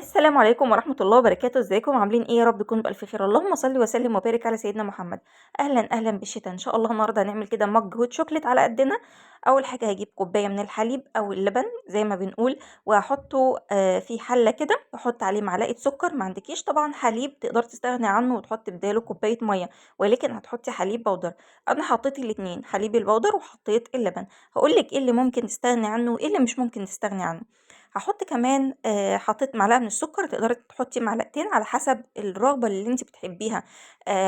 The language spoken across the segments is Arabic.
السلام عليكم ورحمة الله وبركاته، ازيكم عاملين ايه؟ يا رب تكونوا بألف خير. اللهم صل وسلم وبارك على سيدنا محمد. اهلا اهلا بالشتاء ان شاء الله. النهارده هنعمل كده مج هوت شوكليت على قدنا. اول حاجه هجيب كوبايه من الحليب او اللبن زي ما بنقول، وهحطه في حله كده، واحط عليه معلقه سكر. ما عندكيش طبعا حليب تقدر تستغني عنه وتحط بداله كوبايه ميه، ولكن هتحطي حليب بودر. انا حطيت الاتنين، حليب البودر وحطيت اللبن. هقولك ايه اللي ممكن تستغني عنه وايه اللي مش ممكن تستغني عنه. هاحط كمان حطيت معلقة من السكر، تقدري تحطي معلقتين على حسب الرغبة اللي أنتِ بتحبيها،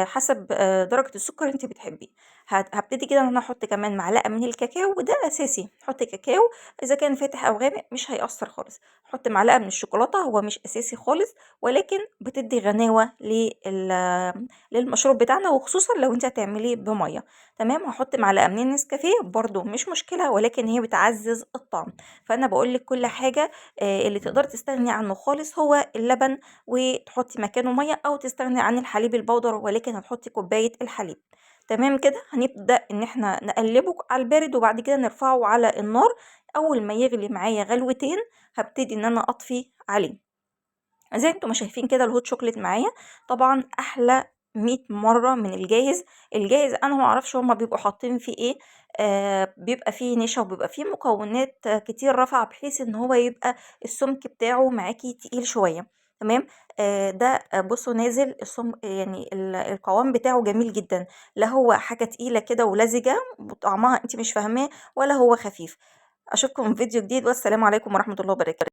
حسب درجة السكر اللي أنتِ بتحبيه. هابتدي كده إن أنا أحط كمان معلقة من الكاكاو، وده أساسي، حطي كاكاو إذا كان فاتح أو غامق مش هيأثر خالص. أحط معلقة من الشوكولاتة، هو مش أساسي خالص، ولكن بتدي غناوة للمشروب بتاعنا، وخصوصًا لو أنتِ هتعمليه بمَيّة. تمام. هاحط معلقة من النسكافيه برضه مش مشكلة، ولكن هي بتعزّز الطعم. فأنا باقول لِك كل حاجة. اللي تقدري تستغني عنه خالص هو اللبن، وتحطي مكانه مَيّة، أو تستغني عن الحليب البودرة ولكن هتحطي كوباية الحليب. تمام كده. هنبدأ إن إحنا نقلّبه على البارد وبعد كده نرفعه على النار. أول ما يغلي معايا غلوتين هابتدي إن أنا أطفي عليه. زي أنتم ما شايفين كده الهوت شوكليت معايا طبعًا أحلى 100 مرّة من الجاهز. الجاهز أنا ما أعرفش هُم بيبقوا حاطين فيه إيه. بيبقى فيه نشا وبيبقى فيه مكونات كتير رافعة بحيث إن هو يبقى السُمك بتاعه معاكِ تقيل شوية. تمام. ده بُصّوا نازل يعني القوام بتاعه جميل جدًا، لا هو حاجة تقيلة كده ولزجة وطعمها أنتِ مش فاهماه، ولا هو خفيف. أشوفكم في فيديو جديد، والسلام عليكم ورحمة الله وبركاته.